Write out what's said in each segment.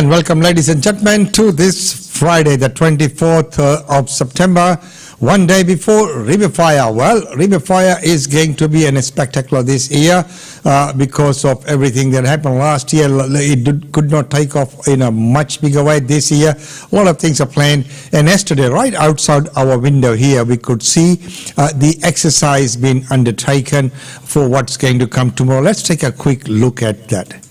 And welcome, ladies and gentlemen, to this Friday, the 24th of September, one day before River Fire. Well, River Fire is going to be a spectacular this year because of everything that happened last year. It could not take off in a much bigger way this year. A lot of things are planned. And yesterday, right outside our window here, we could see the exercise being undertaken for what's going to come tomorrow. Let's take a quick look at that.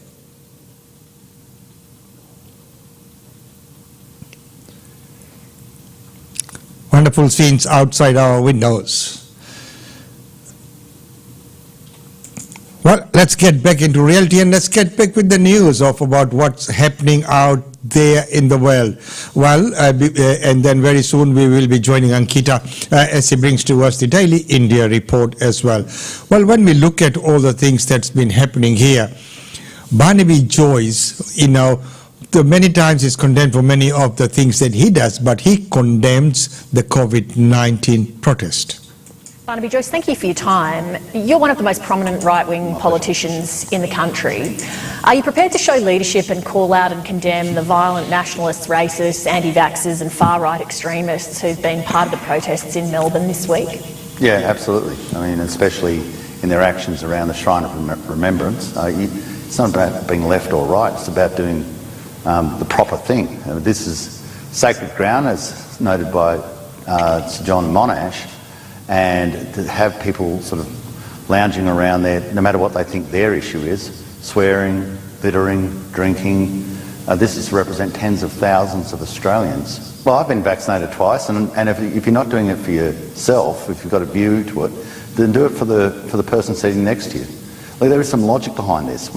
Wonderful scenes outside our windows. Well, let's get back into reality and let's get back with the news of about what's happening out there in the world. Well, and then very soon we will be joining Ankita as he brings to us the Daily India report as well. Well, when we look at all the things that's been happening here, Barnaby Joyce, many times is condemned for many of the things that he does, but he condemns the COVID-19 protest. Barnaby Joyce, thank you for your time. You're one of the most prominent right-wing politicians in the country. Are you prepared to show leadership and call out and condemn the violent nationalists, racists, anti-vaxxers and far-right extremists who've been part of the protests in Melbourne this week? Yeah, absolutely. I mean, especially in their actions around the Shrine of Remembrance. It's not about being left or right, it's about doing the proper thing. This is sacred ground, as noted by Sir John Monash, and to have people sort of lounging around there, no matter what they think their issue is, swearing, littering, drinking, this is to represent tens of thousands of Australians. Well, I've been vaccinated twice, and if you're not doing it for yourself, if you've got a view to it, then do it for the person sitting next to you. Like, there is some logic behind this.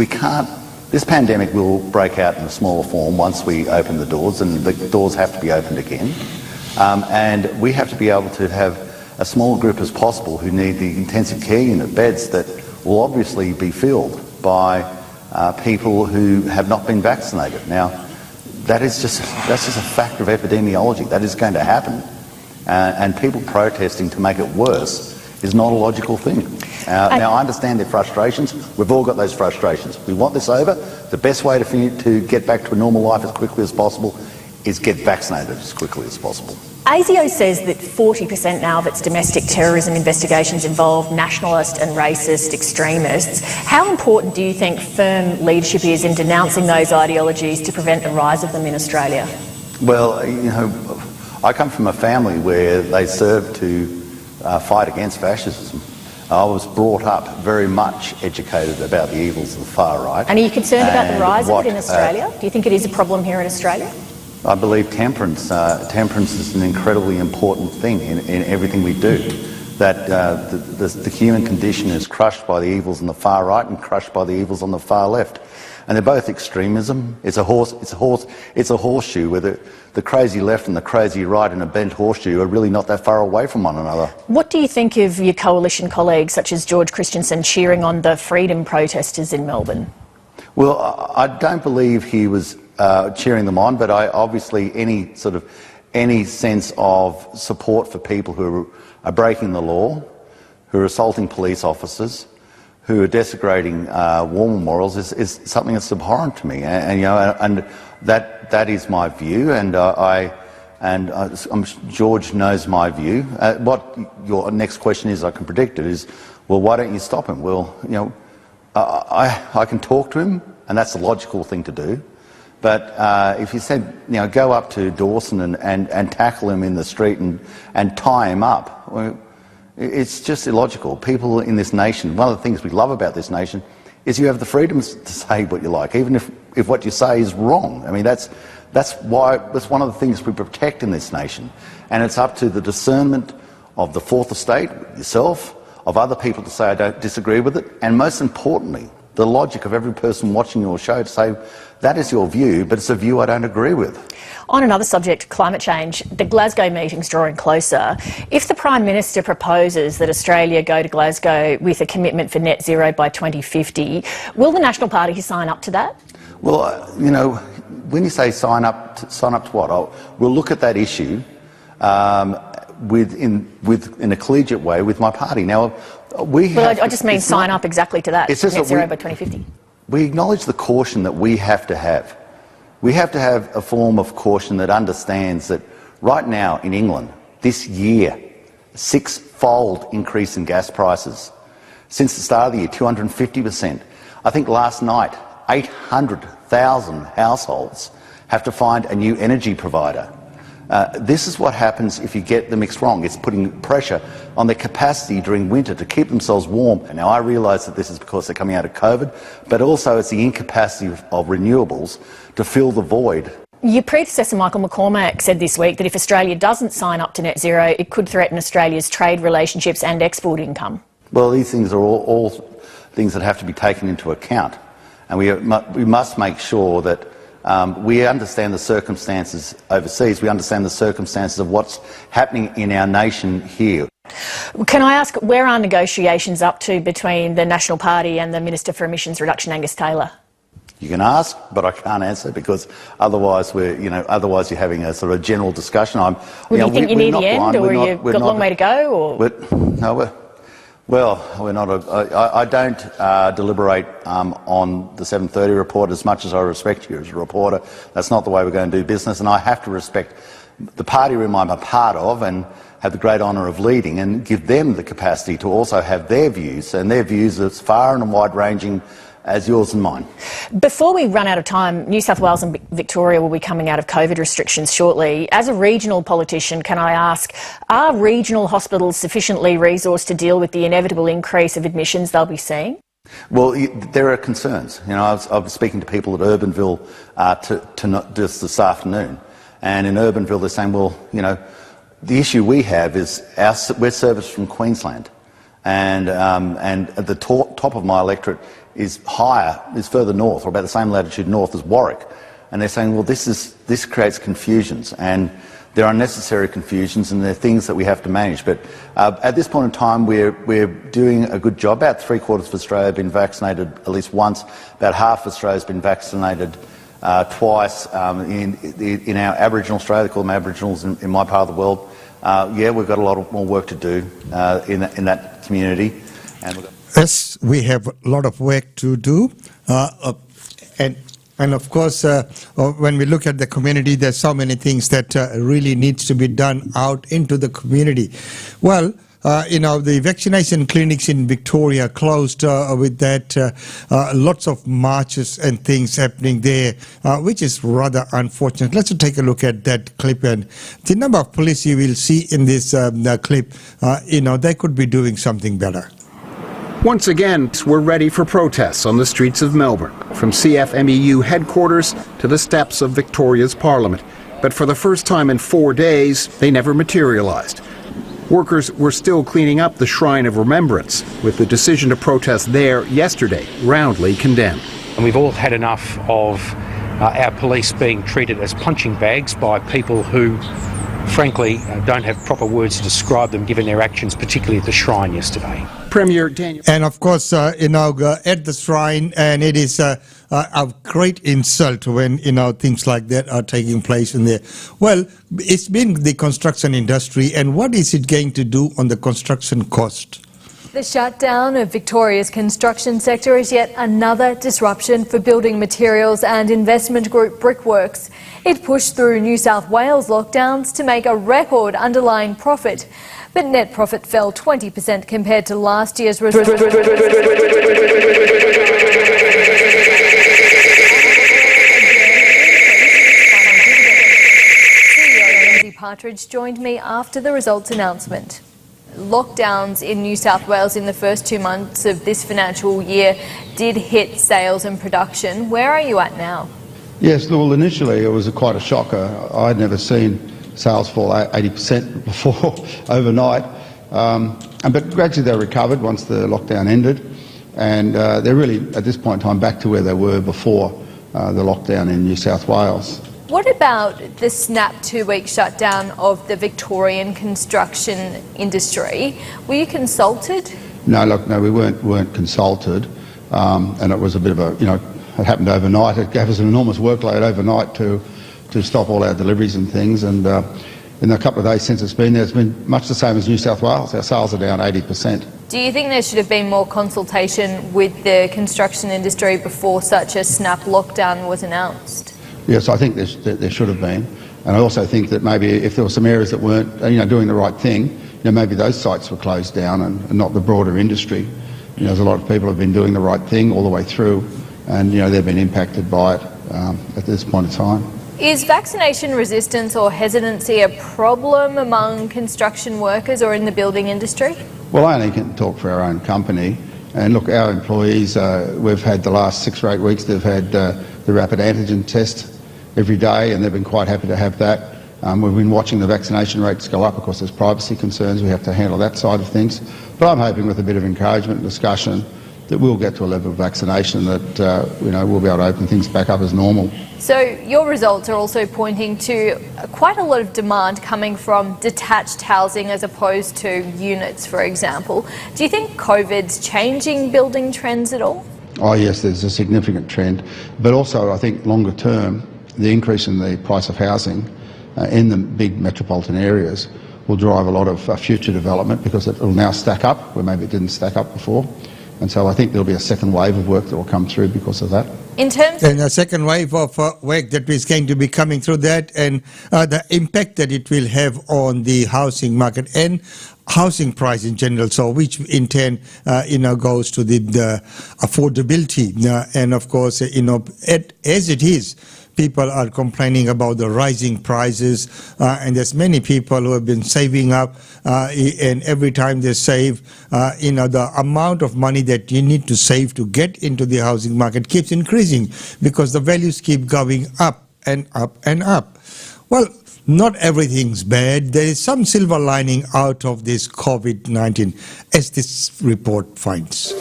This pandemic will break out in a smaller form once we open the doors, and the doors have to be opened again. And we have to be able to have a small group as possible who need the intensive care unit beds that will obviously be filled by people who have not been vaccinated. Now, that's just a factor of epidemiology. That is going to happen. And people protesting to make it worse is not a logical thing. Now, I understand their frustrations. We've all got those frustrations. We want this over. The best way to get back to a normal life as quickly as possible is get vaccinated as quickly as possible. ASIO says that 40% now of its domestic terrorism investigations involve nationalist and racist extremists. How important do you think firm leadership is in denouncing those ideologies to prevent the rise of them in Australia? Well, I come from a family where they served to fight against fascism. I was brought up very much educated about the evils of the far right. And are you concerned about the rise of it in Australia? Do you think it is a problem here in Australia? I believe temperance is an incredibly important thing in everything we do. That the human condition is crushed by the evils on the far right and crushed by the evils on the far left. And they're both extremism. It's a horseshoe where the crazy left and the crazy right in a bent horseshoe are really not that far away from one another. What do you think of your coalition colleagues such as George Christensen cheering on the freedom protesters in Melbourne? Well, I don't believe he was cheering them on, but obviously any sense of support for people who are breaking the law, who are assaulting police officers, who are desecrating war memorials is something that's abhorrent to me, and that is my view, and I'm sure George knows my view. What your next question is, I can predict it, is, well, why don't you stop him? Well, I can talk to him, and that's the logical thing to do. But if you said, go up to Dawson and tackle him in the street and tie him up, well, it's just illogical. People in this nation, one of the things we love about this nation is you have the freedom to say what you like, even if what you say is wrong. I mean, that's one of the things we protect in this nation. And it's up to the discernment of the Fourth Estate, yourself, of other people to say, I don't disagree with it, and most importantly, the logic of every person watching your show to say, that is your view, but it's a view I don't agree with. On another subject, climate change, the Glasgow meeting's drawing closer. If the Prime Minister proposes that Australia go to Glasgow with a commitment for net zero by 2050, will the National Party sign up to that? Well, when you say sign up to what? We'll look at that issue in a collegiate way with my party. Now, I just mean sign up exactly to that, net zero by 2050. We acknowledge the caution that we have to have We have to have a form of caution that understands that right now in England, this year, a six-fold increase in gas prices. Since the start of the year, 250%. I think last night, 800,000 households have to find a new energy provider. This is what happens if you get the mix wrong. It's putting pressure on their capacity during winter to keep themselves warm. And now I realise that this is because they're coming out of COVID, but also it's the incapacity of renewables to fill the void. Your predecessor, Michael McCormack, said this week that if Australia doesn't sign up to net zero, it could threaten Australia's trade relationships and export income. Well, these things are all things that have to be taken into account. And we must make sure that we understand the circumstances overseas. We understand the circumstances of what's happening in our nation here. Can I ask, where are negotiations up to between the National Party and the Minister for Emissions Reduction, Angus Taylor? You can ask, but I can't answer because otherwise you're having a sort of general discussion. Do you think you need the end, or you've got a long way to go? Or? We're not. I don't deliberate on the 7:30 report as much as I respect you as a reporter. That's not the way we're going to do business, and I have to respect the party room I'm a part of and have the great honour of leading, and give them the capacity to also have their views, and their views as far and wide-ranging as yours and mine. Before we run out of time, New South Wales and Victoria will be coming out of COVID restrictions shortly. As a regional politician, can I ask, are regional hospitals sufficiently resourced to deal with the inevitable increase of admissions they'll be seeing? Well, there are concerns. I was speaking to people at Urbanville just this afternoon, and in Urbanville they're saying, well, the issue we have is we're serviced from Queensland, and at the top of my electorate is further north, or about the same latitude north as Warwick, and they're saying, well, this creates confusions, and there are unnecessary confusions, and there are things that we have to manage. But at this point in time, we're doing a good job. About 3/4 of Australia have been vaccinated at least once. About half of Australia has been vaccinated twice. In our Aboriginal Australia, they call them Aboriginals in my part of the world. We've got a lot more work to do in that community. Yes, we have a lot of work to do, and of course, when we look at the community, there's so many things that really needs to be done out into the community. Well, the vaccination clinics in Victoria closed with that, lots of marches and things happening there, which is rather unfortunate. Let's take a look at that clip, and the number of police you will see in this clip, they could be doing something better. Once again, we're ready for protests on the streets of Melbourne, from CFMEU headquarters to the steps of Victoria's Parliament. But for the first time in 4 days, they never materialised. Workers were still cleaning up the Shrine of Remembrance, with the decision to protest there yesterday roundly condemned. And we've all had enough of our police being treated as punching bags by people who, frankly, don't have proper words to describe them, given their actions, particularly at the Shrine yesterday. Premier Daniel. And of course, at the Shrine, and it is a great insult when, things like that are taking place in there. Well, it's been the construction industry, and what is it going to do on the construction cost? The shutdown of Victoria's construction sector is yet another disruption for building materials and investment group Brickworks. It pushed through New South Wales lockdowns to make a record underlying profit, but net profit fell 20% compared to last year's result. CEO Lindsay Partridge joined me after the results announcement. Lockdowns in New South Wales in the first 2 months of this financial year did hit sales and production. Where are you at now? Yes, well, initially it was quite a shocker. I'd never seen sales fall 80% before overnight, but gradually they recovered once the lockdown ended, and they're really at this point in time back to where they were before the lockdown in New South Wales. What about the snap 2-week shutdown of the Victorian construction industry? Were you consulted? No, we weren't consulted, and it was a bit of a, it happened overnight. It gave us an enormous workload overnight to stop all our deliveries and things, and in the couple of days since it's been there, it's been much the same as New South Wales. Our sales are down 80%. Do you think there should have been more consultation with the construction industry before such a snap lockdown was announced? Yes, I think there should have been. And I also think that maybe if there were some areas that weren't doing the right thing, maybe those sites were closed down and not the broader industry. There's a lot of people who have been doing the right thing all the way through, and they've been impacted by it at this point in time. Is vaccination resistance or hesitancy a problem among construction workers or in the building industry? Well, I only can talk for our own company. And look, our employees, we've had the last 6 or 8 weeks, they've had the rapid antigen test every day, and they've been quite happy to have that. We've been watching the vaccination rates go up. Of course, there's privacy concerns. We have to handle that side of things. But I'm hoping with a bit of encouragement and discussion that we'll get to a level of vaccination that we'll be able to open things back up as normal. So your results are also pointing to quite a lot of demand coming from detached housing as opposed to units, for example. Do you think COVID's changing building trends at all? Oh yes, there's a significant trend. But also I think longer term, the increase in the price of housing in the big metropolitan areas will drive a lot of future development, because it will now stack up where maybe it didn't stack up before. And so I think there'll be a second wave of work that will come through because of that. In terms And a second wave of work that is going to be coming through that, and the impact that it will have on the housing market and housing price in general, so which in turn goes to the affordability, and of course as it is, people are complaining about the rising prices, and there's many people who have been saving up, and every time they save, the amount of money that you need to save to get into the housing market keeps increasing because the values keep going up and up and up. Well, not everything's bad. There is some silver lining out of this COVID-19, as this report finds.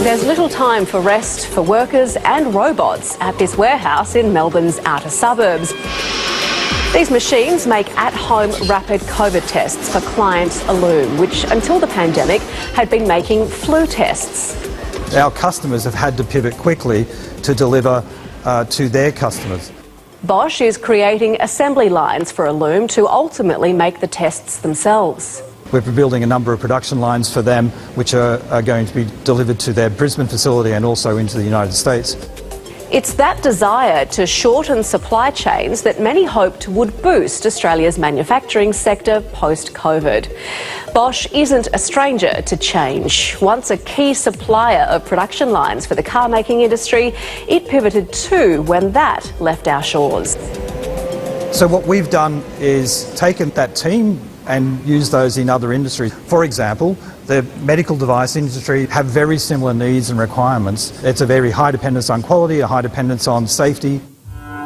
There's little time for rest for workers and robots at this warehouse in Melbourne's outer suburbs. These machines make at-home rapid COVID tests for client Illume, which until the pandemic had been making flu tests. Our customers have had to pivot quickly to deliver to their customers. Bosch is creating assembly lines for Illume to ultimately make the tests themselves. We're building a number of production lines for them, which are going to be delivered to their Brisbane facility and also into the United States. It's that desire to shorten supply chains that many hoped would boost Australia's manufacturing sector post-COVID. Bosch isn't a stranger to change. Once a key supplier of production lines for the car-making industry, it pivoted too when that left our shores. So what we've done is taken that team and use those in other industries. For example, the medical device industry have very similar needs and requirements. It's a very high dependence on quality, a high dependence on safety.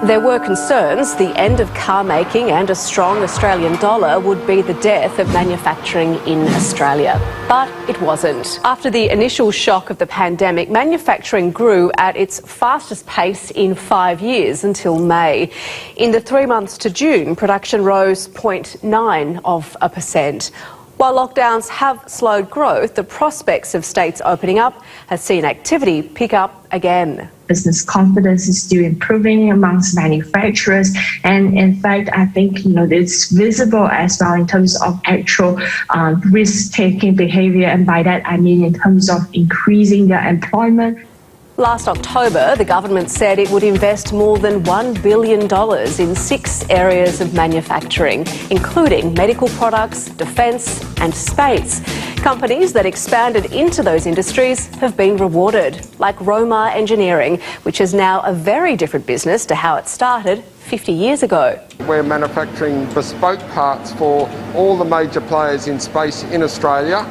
There were concerns the end of car making and a strong Australian dollar would be the death of manufacturing in Australia. But it wasn't. After the initial shock of the pandemic, manufacturing grew at its fastest pace in 5 years until May. In the 3 months to June, production rose 0.9%. While lockdowns have slowed growth, the prospects of states opening up has seen activity pick up again. Business confidence is still improving amongst manufacturers, and in fact I think it's visible as well in terms of actual risk-taking behaviour, and by that I mean in terms of increasing their employment. Last October, the government said it would invest more than $1 billion in 6 areas of manufacturing, including medical products, defence and space. Companies that expanded into those industries have been rewarded, like Romar Engineering, which is now a very different business to how it started 50 years ago. We're manufacturing bespoke parts for all the major players in space in Australia,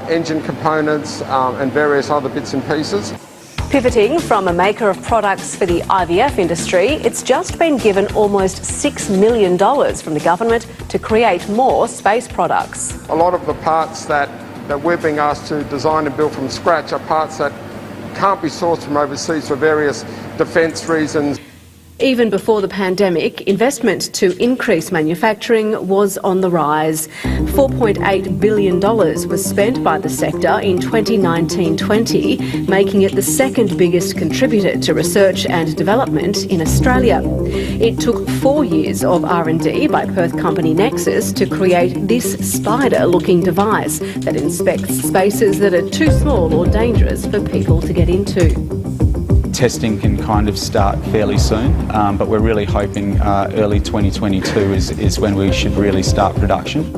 engine components and various other bits and pieces. Pivoting from a maker of products for the IVF industry, it's just been given almost $6 million from the government to create more space products. A lot of the parts that we're being asked to design and build from scratch are parts that can't be sourced from overseas for various defence reasons. Even before the pandemic, investment to increase manufacturing was on the rise. $4.8 billion was spent by the sector in 2019-20, making it the second biggest contributor to research and development in Australia. It took 4 years of R&D by Perth company Nexus to create this spider-looking device that inspects spaces that are too small or dangerous for people to get into. testing can kind of start fairly soon, but we're really hoping early 2022 is when we should really start production.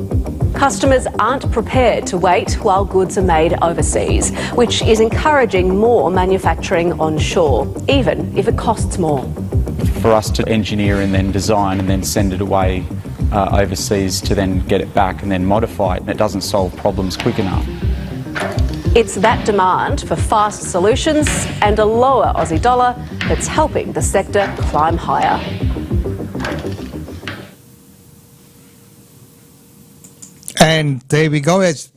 Customers aren't prepared to wait while goods are made overseas, which is encouraging more manufacturing onshore, even if it costs more. For us to engineer and then design and then send it away overseas to then get it back and then modify it, and it doesn't solve problems quick enough. It's that demand for fast solutions and a lower Aussie dollar that's helping the sector climb higher. And there we go. As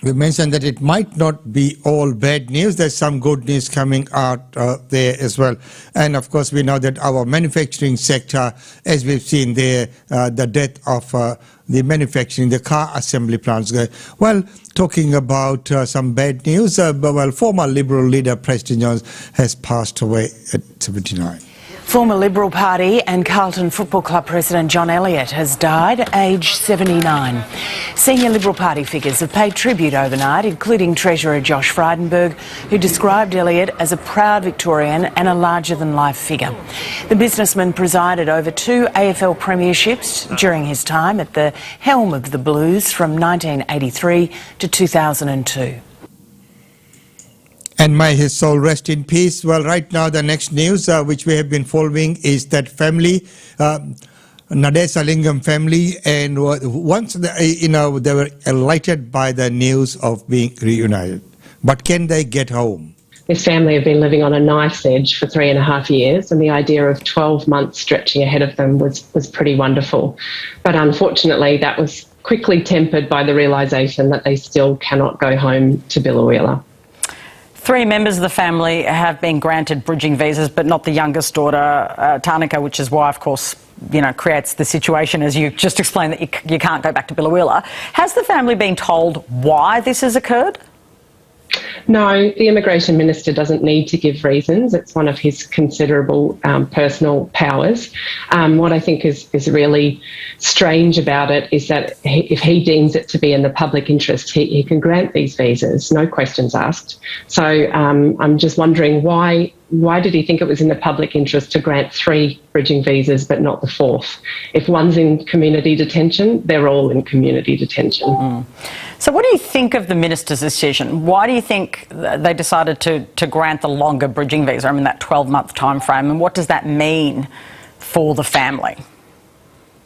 we mentioned, that it might not be all bad news. There's some good news coming out there as well. And of course, we know that our manufacturing sector, as we've seen there, the death of the manufacturing, the car assembly plants. Well, talking about some bad news, former Liberal leader Preston Jones has passed away at 79. Former Liberal Party and Carlton Football Club President John Elliott has died, aged 79. Senior Liberal Party figures have paid tribute overnight, including Treasurer Josh Frydenberg, who described Elliott as a proud Victorian and a larger-than-life figure. The businessman presided over 2 AFL premierships during his time at the helm of the Blues from 1983 to 2002. And may his soul rest in peace. Well, right now the next news which we have been following is that family, Nadesa Lingam family, and once they were elated by the news of being reunited. But can they get home? This family have been living on a knife's edge for 3.5 years, and the idea of 12 months stretching ahead of them was pretty wonderful. But unfortunately, that was quickly tempered by the realisation that they still cannot go home to Biloela. 3 members of the family have been granted bridging visas, but not the youngest daughter, Tarnika, which is why, of course, creates the situation, as you just explained, that you can't go back to Biloela. Has the family been told why this has occurred? No, the Immigration Minister doesn't need to give reasons. It's one of his considerable personal powers. What I think is really strange about it is that if he deems it to be in the public interest, he can grant these visas, no questions asked. So I'm just wondering why did he think it was in the public interest to grant 3 bridging visas but not the 4th? If one's in community detention, they're all in community detention. Mm. So what do you think of the minister's decision? Why do you think they decided to grant the longer bridging visa, that 12-month time frame, and what does that mean for the family?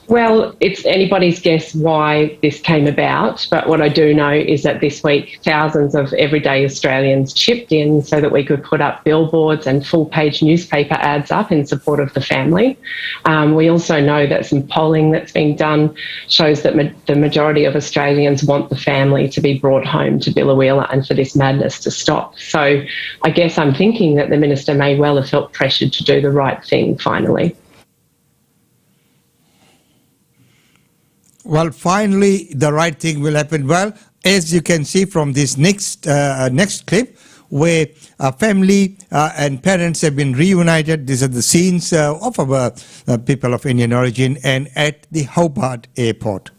Well, it's anybody's guess why this came about, but what I do know is that this week thousands of everyday Australians chipped in so that we could put up billboards and full-page newspaper ads up in support of the family. We also know that some polling that's been done shows that the majority of Australians want the family to be brought home to Biloela and for this madness to stop. So I guess I'm thinking that the minister may well have felt pressured to do the right thing finally. Well, finally, the right thing will happen. Well, as you can see from this next clip, where a family and parents have been reunited. These are the scenes of our people of Indian origin and at the Hobart Airport.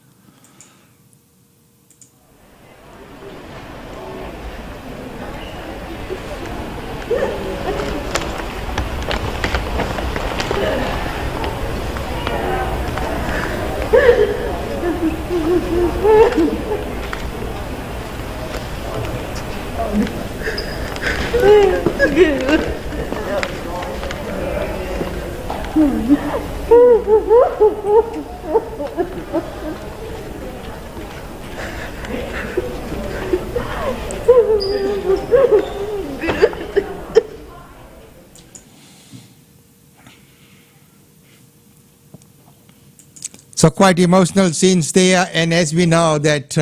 So quite emotional scenes there, and as we know that,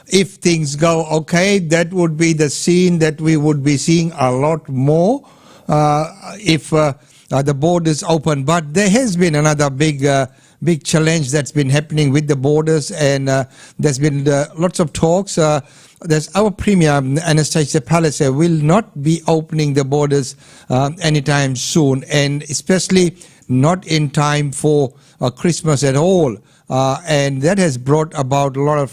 if things go okay, that would be the scene that we would be seeing a lot more if the borders open. But there has been another big challenge that's been happening with the borders, and there's been lots of talks. There's our Premier, Anastasia Palaszczuk, will not be opening the borders anytime soon, and especially not in time for Christmas at all. And that has brought about a lot of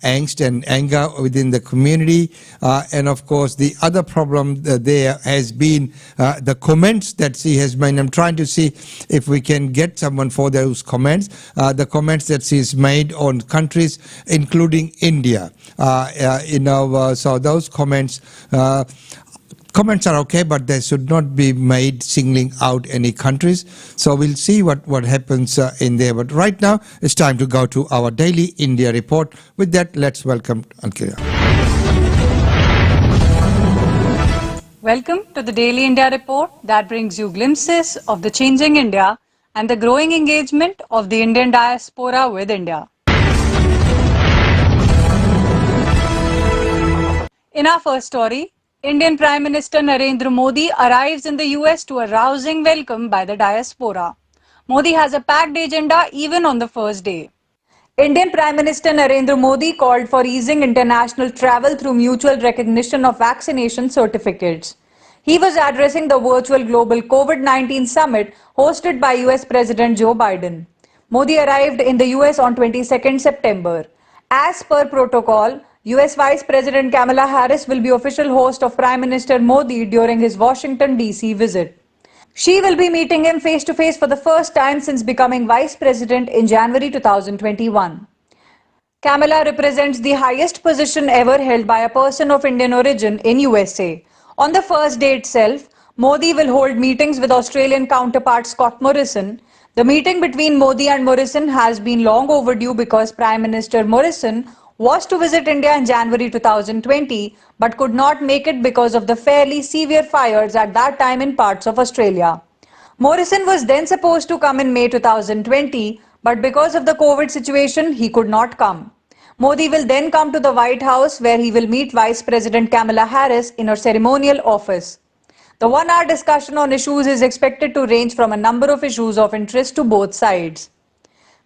angst and anger within the community. And of course, the other problem there has been the comments that she has made. I'm trying to see if we can get someone for those comments. The comments that she's made on countries, including India. So those comments. Comments are okay, but they should not be made singling out any countries. So we'll see what happens in there. But right now, it's time to go to our daily India report. With that, let's welcome Ankita. Welcome to the Daily India report that brings you glimpses of the changing India and the growing engagement of the Indian diaspora with India. In our first story, Indian Prime Minister Narendra Modi arrives in the US to a rousing welcome by the diaspora. Modi has a packed agenda even on the first day. Indian Prime Minister Narendra Modi called for easing international travel through mutual recognition of vaccination certificates. He was addressing the virtual global COVID-19 summit hosted by US President Joe Biden. Modi arrived in the US on 22nd September. As per protocol, US Vice President Kamala Harris will be official host of Prime Minister Modi during his Washington, D.C. visit. She will be meeting him face-to-face for the first time since becoming Vice President in January 2021. Kamala represents the highest position ever held by a person of Indian origin in USA. On the first day itself, Modi will hold meetings with Australian counterpart Scott Morrison. The meeting between Modi and Morrison has been long overdue because Prime Minister Morrison was to visit India in January 2020 but could not make it because of the fairly severe fires at that time in parts of Australia. Morrison was then supposed to come in May 2020, but because of the COVID situation, he could not come. Modi will then come to the White House where he will meet Vice President Kamala Harris in her ceremonial office. The one-hour discussion on issues is expected to range from a number of issues of interest to both sides.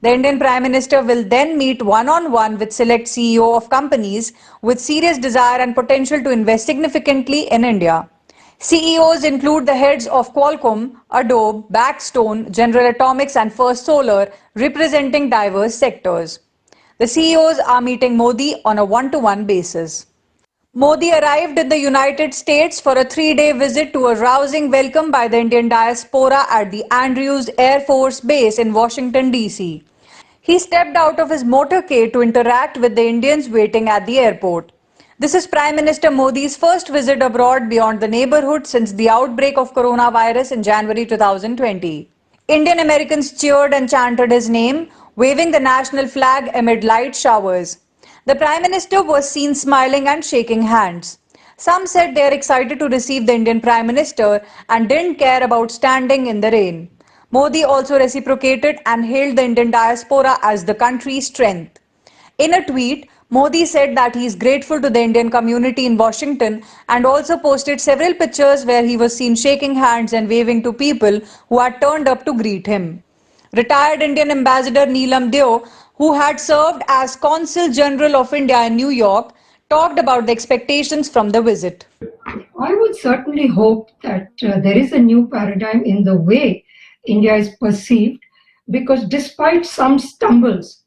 The Indian Prime Minister will then meet one-on-one with select CEO of companies with serious desire and potential to invest significantly in India. CEOs include the heads of Qualcomm, Adobe, Blackstone, General Atomics and First Solar, representing diverse sectors. The CEOs are meeting Modi on a one-to-one basis. Modi arrived in the United States for a 3-day visit to a rousing welcome by the Indian diaspora at the Andrews Air Force Base in Washington, D.C. He stepped out of his motorcade to interact with the Indians waiting at the airport. This is Prime Minister Modi's first visit abroad beyond the neighborhood since the outbreak of coronavirus in January 2020. Indian Americans cheered and chanted his name, waving the national flag amid light showers. The Prime Minister was seen smiling and shaking hands. Some said they are excited to receive the Indian Prime Minister and didn't care about standing in the rain. Modi also reciprocated and hailed the Indian diaspora as the country's strength. In a tweet, Modi said that he is grateful to the Indian community in Washington and also posted several pictures where he was seen shaking hands and waving to people who had turned up to greet him. Retired Indian Ambassador Neelam Deo, who had served as Consul General of India in New York, talked about the expectations from the visit. I would certainly hope that there is a new paradigm in the way India is perceived, because despite some stumbles,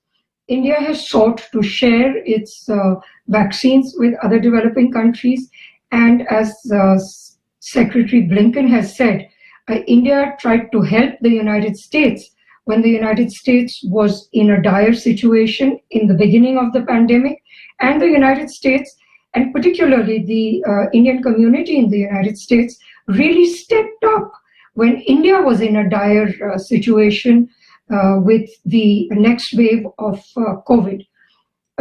India has sought to share its vaccines with other developing countries, and as Secretary Blinken has said, India tried to help the United States when the United States was in a dire situation in the beginning of the pandemic, and the United States, and particularly the Indian community in the United States, really stepped up when India was in a dire situation with the next wave of COVID.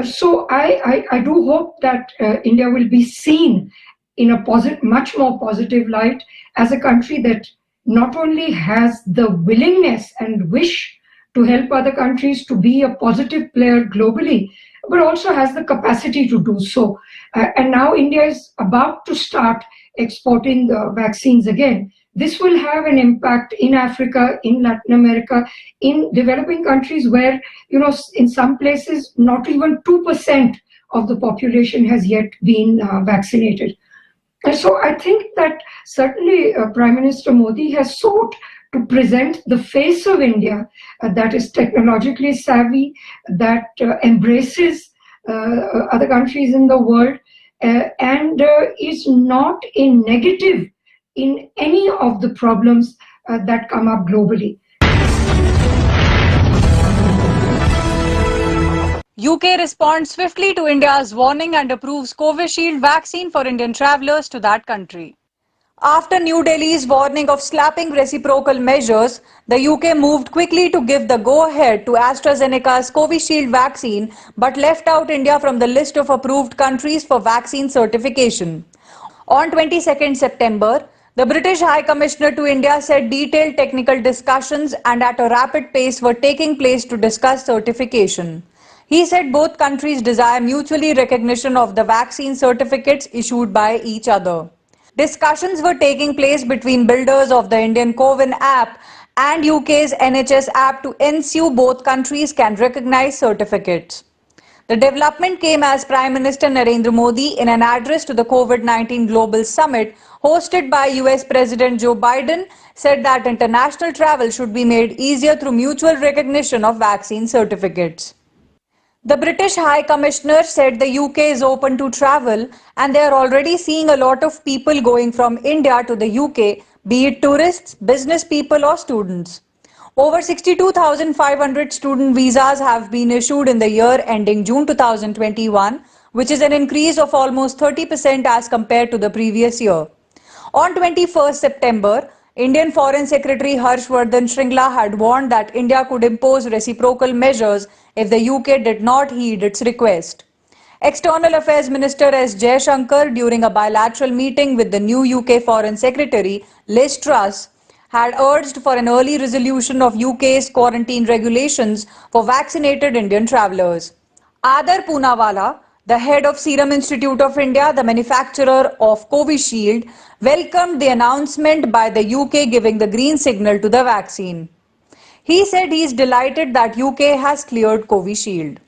So I do hope that India will be seen in a much more positive light as a country that not only has the willingness and wish to help other countries to be a positive player globally, but also has the capacity to do so. And now India is about to start exporting the vaccines again. This will have an impact in Africa, in Latin America, in developing countries where, you know, in some places, not even 2% of the population has yet been vaccinated. And so I think that certainly Prime Minister Modi has sought to present the face of India that is technologically savvy, that embraces other countries in the world, and is not a negative in any of the problems that come up globally. UK responds swiftly to India's warning and approves Covishield vaccine for Indian travellers to that country. After New Delhi's warning of slapping reciprocal measures, the UK moved quickly to give the go-ahead to AstraZeneca's Covishield vaccine but left out India from the list of approved countries for vaccine certification. On 22nd September, the British High Commissioner to India said detailed technical discussions and at a rapid pace were taking place to discuss certification. He said both countries desire mutually recognition of the vaccine certificates issued by each other. Discussions were taking place between builders of the Indian CoWIN app and UK's NHS app to ensure both countries can recognize certificates. The development came as Prime Minister Narendra Modi, in an address to the COVID-19 Global Summit hosted by US President Joe Biden, said that international travel should be made easier through mutual recognition of vaccine certificates. The British High Commissioner said the UK is open to travel and they are already seeing a lot of people going from India to the UK, be it tourists, business people or students. Over 62,500 student visas have been issued in the year ending June 2021, which is an increase of almost 30% as compared to the previous year. On 21st September, Indian Foreign Secretary Harshvardhan Shringla had warned that India could impose reciprocal measures if the UK did not heed its request. External Affairs Minister S. Jaishankar, during a bilateral meeting with the new UK Foreign Secretary Liz Truss, had urged for an early resolution of UK's quarantine regulations for vaccinated Indian travellers. Adar Poonawalla, the head of Serum Institute of India, the manufacturer of Covishield, welcomed the announcement by the UK giving the green signal to the vaccine. He said he is delighted that UK has cleared Covishield.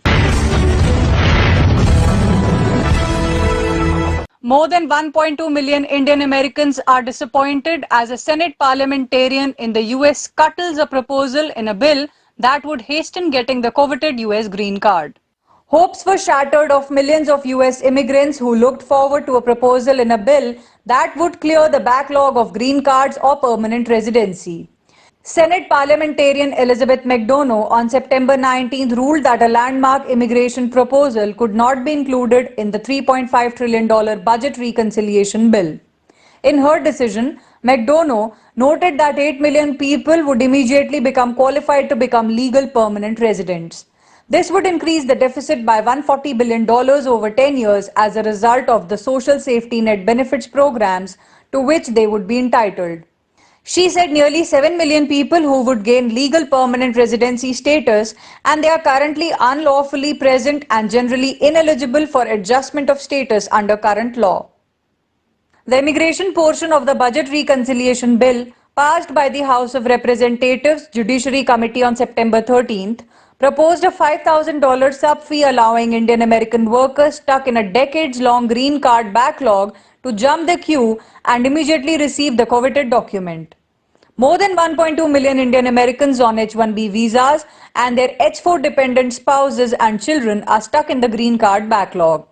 More than 1.2 million Indian Americans are disappointed as a Senate parliamentarian in the US scuttles a proposal in a bill that would hasten getting the coveted US green card. Hopes were shattered of millions of US immigrants who looked forward to a proposal in a bill that would clear the backlog of green cards or permanent residency. Senate parliamentarian Elizabeth McDonough on September 19th ruled that a landmark immigration proposal could not be included in the $3.5 trillion budget reconciliation bill. In her decision, McDonough noted that 8 million people would immediately become qualified to become legal permanent residents. This would increase the deficit by $140 billion over 10 years as a result of the social safety net benefits programs to which they would be entitled. She said nearly 7 million people who would gain legal permanent residency status, and they are currently unlawfully present and generally ineligible for adjustment of status under current law. The immigration portion of the budget reconciliation bill, passed by the House of Representatives Judiciary Committee on September 13th, proposed a $5,000 sub-fee allowing Indian American workers stuck in a decades-long green card backlog to jump the queue and immediately receive the coveted document. More than 1.2 million Indian Americans on H-1B visas and their H-4 dependent spouses and children are stuck in the green card backlog.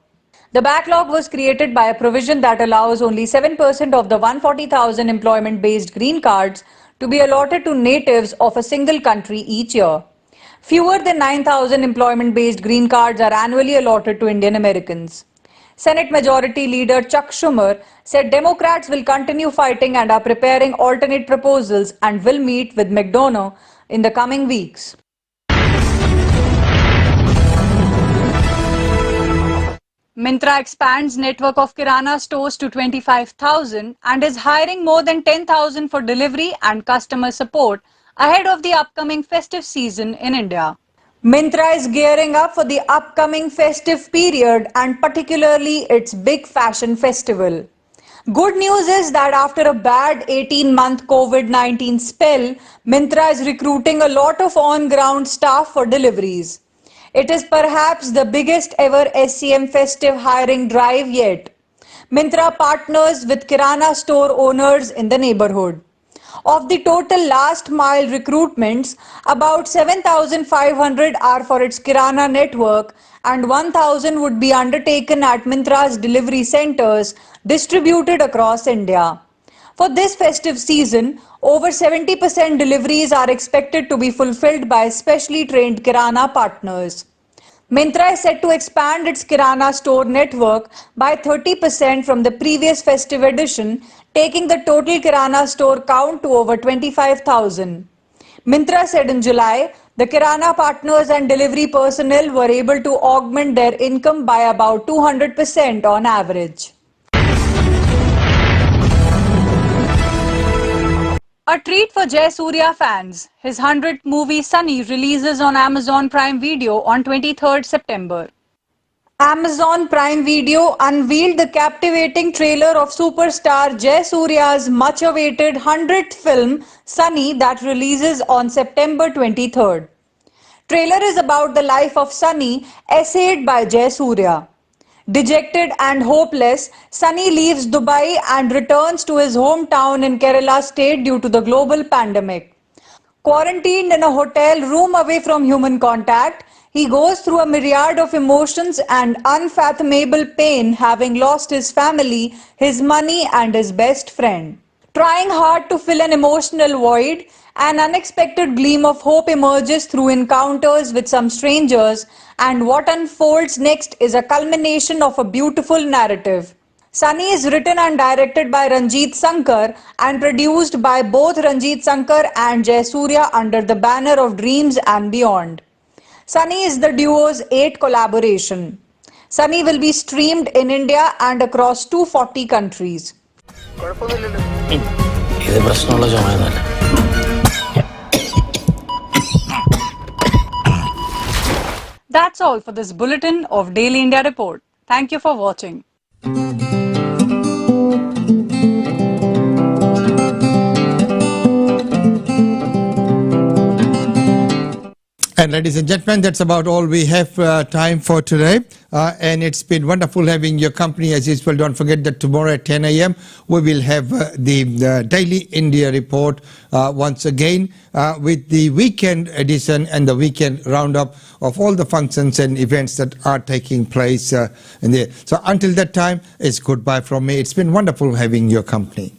The backlog was created by a provision that allows only 7% of the 140,000 employment-based green cards to be allotted to natives of a single country each year. Fewer than 9,000 employment-based green cards are annually allotted to Indian Americans. Senate Majority Leader Chuck Schumer said Democrats will continue fighting and are preparing alternate proposals and will meet with McDonough in the coming weeks. Myntra expands network of Kirana stores to 25,000 and is hiring more than 10,000 for delivery and customer support ahead of the upcoming festive season in India. Myntra is gearing up for the upcoming festive period and particularly its big fashion festival. Good news is that after a bad 18-month COVID-19 spell, Myntra is recruiting a lot of on-ground staff for deliveries. It is perhaps the biggest ever SCM festive hiring drive yet. Myntra partners with Kirana store owners in the neighborhood. Of the total last mile recruitments, about 7,500 are for its Kirana network and 1,000 would be undertaken at Myntra's delivery centers distributed across India. For this festive season, over 70% deliveries are expected to be fulfilled by specially trained Kirana partners. Myntra is set to expand its Kirana store network by 30% from the previous festive edition, taking the total Kirana store count to over 25,000. Myntra said in July, the Kirana partners and delivery personnel were able to augment their income by about 200% on average. A treat for Jay Surya fans. His 100th movie Sunny releases on Amazon Prime Video on 23rd September. Amazon Prime Video unveiled the captivating trailer of superstar Jay Surya's much-awaited 100th film Sunny that releases on September 23rd. Trailer is about the life of Sunny, essayed by Jay Surya. Dejected and hopeless, Sunny leaves Dubai and returns to his hometown in Kerala state due to the global pandemic. Quarantined in a hotel room away from human contact, he goes through a myriad of emotions and unfathomable pain, having lost his family, his money and his best friend. Trying hard to fill an emotional void, an unexpected gleam of hope emerges through encounters with some strangers, and what unfolds next is a culmination of a beautiful narrative. Sunny is written and directed by Ranjit Sankar and produced by both Ranjit Sankar and Jay Surya under the banner of Dreams and Beyond. Sunny is the duo's 8th collaboration. Sunny will be streamed in India and across 240 countries. That's all for this bulletin of Daily India Report. Thank you for watching. And ladies and gentlemen, that's about all we have time for today. And it's been wonderful having your company as usual. Don't forget that tomorrow at 10 a.m. we will have the Daily India Report once again with the weekend edition and the weekend roundup of all the functions and events that are taking place in there. So until that time, it's goodbye from me. It's been wonderful having your company.